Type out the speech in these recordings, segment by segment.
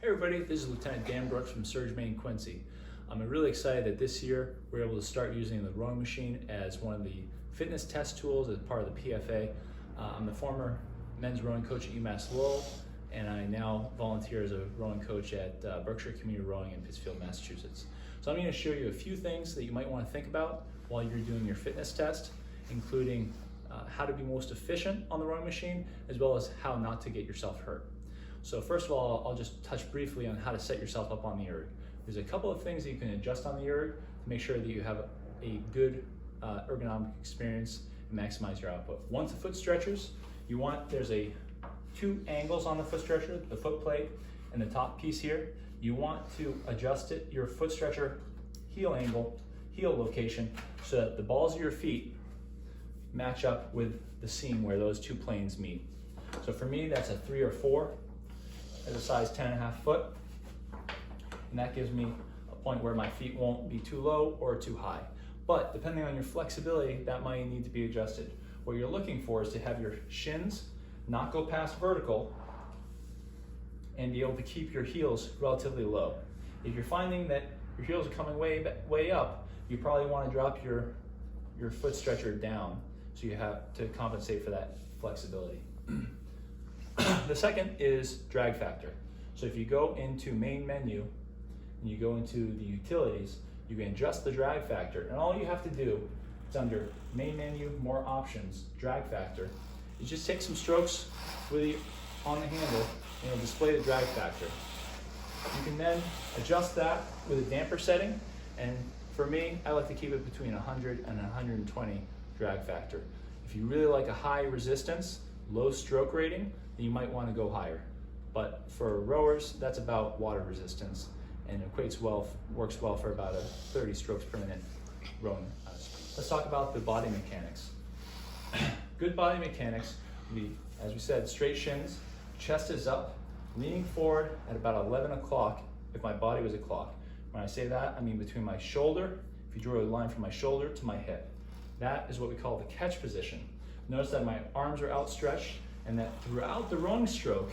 Hey everybody, this is Lieutenant Dan Brooks from Surge Main Quincy. I'm really excited that this year we're able to start using the rowing machine as one of the fitness test tools as part of the PFA. I'm the former men's rowing coach at UMass Lowell, and I now volunteer as a rowing coach at Berkshire Community Rowing in Pittsfield, Massachusetts. So I'm going to show you a few things that you might want to think about while you're doing your fitness test, including how to be most efficient on the rowing machine, as well as how not to get yourself hurt. So first of all, I'll just touch briefly on how to set yourself up on the erg. There's a couple of things that you can adjust on the erg to make sure that you have a good ergonomic experience and maximize your output. Once the foot stretchers, there's two angles on the foot stretcher, the foot plate and the top piece here. You want to adjust your foot stretcher heel location, so that the balls of your feet match up with the seam where those two planes meet. So for me, that's a 3 or 4. As a size 10.5 foot, and that gives me a point where my feet won't be too low or too high. But depending on your flexibility, that might need to be adjusted. What you're looking for is to have your shins not go past vertical and be able to keep your heels relatively low. If you're finding that your heels are coming way up, you probably want to drop your foot stretcher down, so you have to compensate for that flexibility. The second is drag factor. So if you go into main menu and you go into the utilities, you can adjust the drag factor, and all you have to do is under main menu, more options, drag factor, is just take some strokes on the handle and it'll display the drag factor. You can then adjust that with a damper setting, and for me, I like to keep it between 100 and 120 drag factor. If you really like a high resistance, low stroke rating, then you might want to go higher. But for rowers, that's about water resistance, and works well for about 30 strokes per minute rowing. Let's talk about the body mechanics. Good body mechanics would be, as we said, straight shins, chest is up, leaning forward at about 11 o'clock if my body was a clock. When I say that, I mean between my shoulder, if you draw a line from my shoulder to my hip. That is what we call the catch position. Notice that my arms are outstretched, and that throughout the rowing stroke,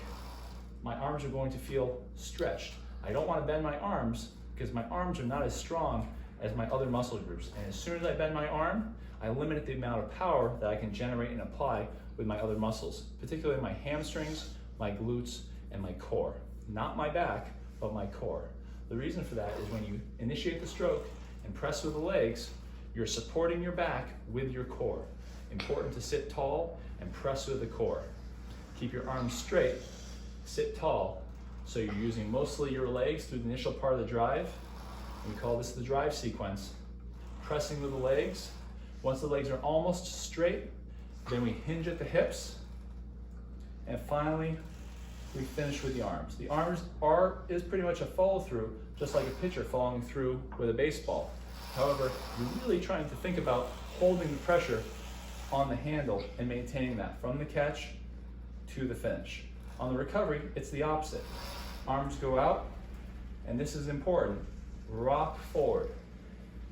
my arms are going to feel stretched. I don't want to bend my arms because my arms are not as strong as my other muscle groups. And as soon as I bend my arm, I limit the amount of power that I can generate and apply with my other muscles, particularly my hamstrings, my glutes, and my core. Not my back, but my core. The reason for that is when you initiate the stroke and press with the legs, you're supporting your back with your core. Important to sit tall and press with the core. Keep your arms straight, sit tall, so you're using mostly your legs through the initial part of the drive. We call this the drive sequence. Pressing with the legs. Once the legs are almost straight, then we hinge at the hips, and finally we finish with the arms. The arms is pretty much a follow through, just like a pitcher following through with a baseball. However, you're really trying to think about holding the pressure on the handle and maintaining that from the catch to the finish. On the recovery, it's the opposite. Arms go out, and this is important. Rock forward.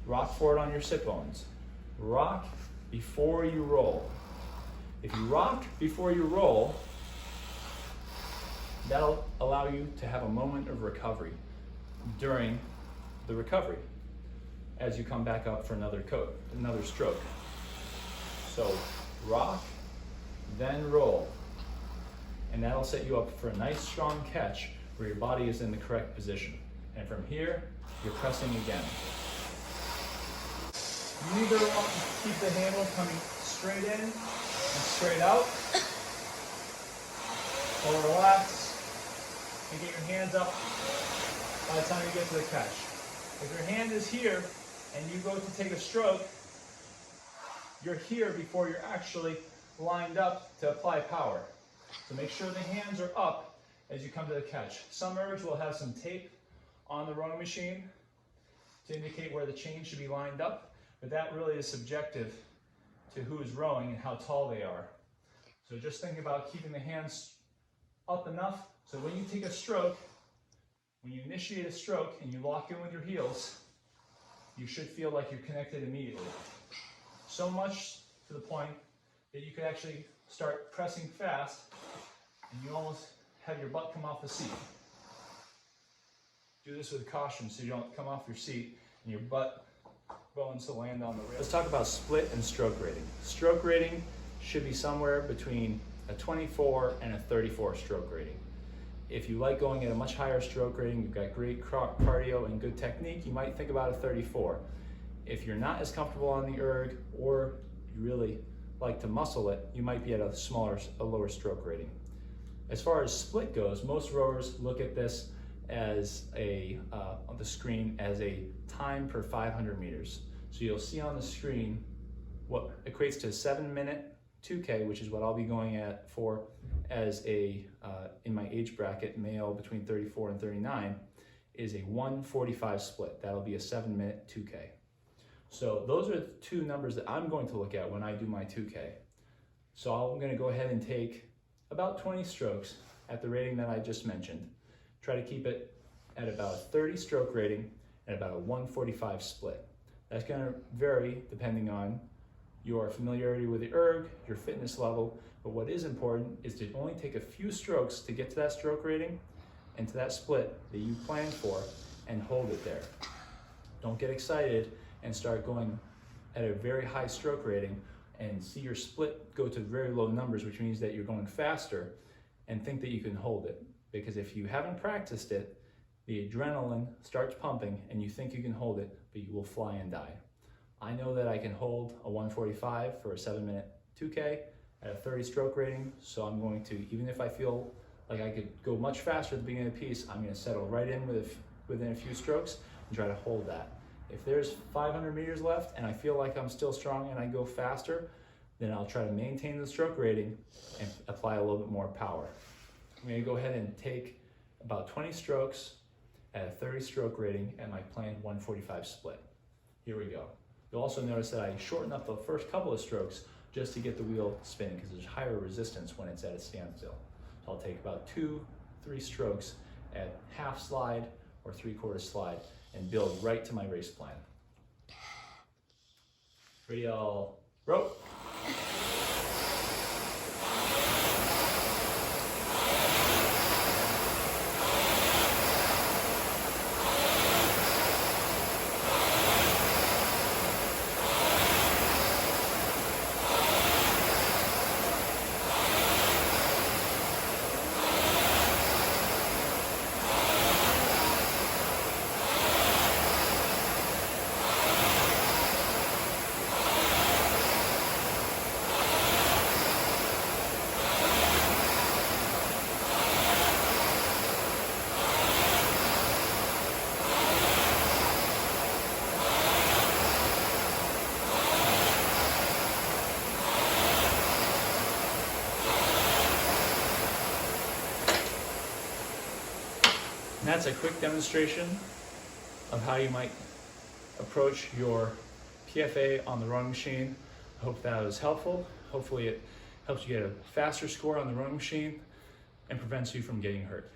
Rock forward on your sit bones. Rock before you roll. If you rock before you roll, that'll allow you to have a moment of recovery during the recovery as you come back up for another stroke. So rock, then roll. And that'll set you up for a nice strong catch where your body is in the correct position. And from here, you're pressing again. You either want to keep the handle coming straight in and straight out, or relax and get your hands up by the time you get to the catch. If your hand is here and you go to take a stroke, you're here before you're actually lined up to apply power. So make sure the hands are up as you come to the catch. Some ergs will have some tape on the rowing machine to indicate where the chain should be lined up, but that really is subjective to who is rowing and how tall they are. So just think about keeping the hands up enough so when you take a stroke, when you initiate a stroke and you lock in with your heels, you should feel like you're connected immediately. So much to the point that you could actually start pressing fast and you almost have your butt come off the seat. Do this with caution so you don't come off your seat and your butt bones to land on the rail. Let's talk about split and stroke rating. Stroke rating should be somewhere between a 24 and a 34 stroke rating. If you like going at a much higher stroke rating, you've got great cardio and good technique, you might think about a 34. If you're not as comfortable on the erg, or you really like to muscle it, you might be at a lower stroke rating. As far as split goes, most rowers look at this as on the screen as a time per 500 meters. So you'll see on the screen what equates to a 7-minute 2K, which is what I'll be going at for as in my age bracket, male between 34 and 39, is a 1:45 split. That'll be a 7-minute 2K. So those are the two numbers that I'm going to look at when I do my 2K. So I'm going to go ahead and take about 20 strokes at the rating that I just mentioned. Try to keep it at about a 30 stroke rating and about a 1:45 split. That's going to vary depending on your familiarity with the erg, your fitness level, but what is important is to only take a few strokes to get to that stroke rating and to that split that you plan for, and hold it there. Don't get excited and start going at a very high stroke rating and see your split go to very low numbers, which means that you're going faster, and think that you can hold it. Because if you haven't practiced it, the adrenaline starts pumping and you think you can hold it, but you will fly and die. I know that I can hold a 1:45 for a 7-minute 2K at a 30 stroke rating, so I'm going to, even if I feel like I could go much faster at the beginning of the piece, I'm going to settle right in within a few strokes and try to hold that. If there's 500 meters left and I feel like I'm still strong and I go faster, then I'll try to maintain the stroke rating and apply a little bit more power. I'm going to go ahead and take about 20 strokes at a 30 stroke rating at my planned 1:45 split. Here we go. You'll also notice that I shorten up the first couple of strokes just to get the wheel spinning, because there's higher resistance when it's at a standstill. So I'll take about 2-3 strokes at half slide or 3/4 slide and build right to my race plan. Ready, all row. And that's a quick demonstration of how you might approach your PFA on the rowing machine. I hope that was helpful. Hopefully it helps you get a faster score on the rowing machine and prevents you from getting hurt.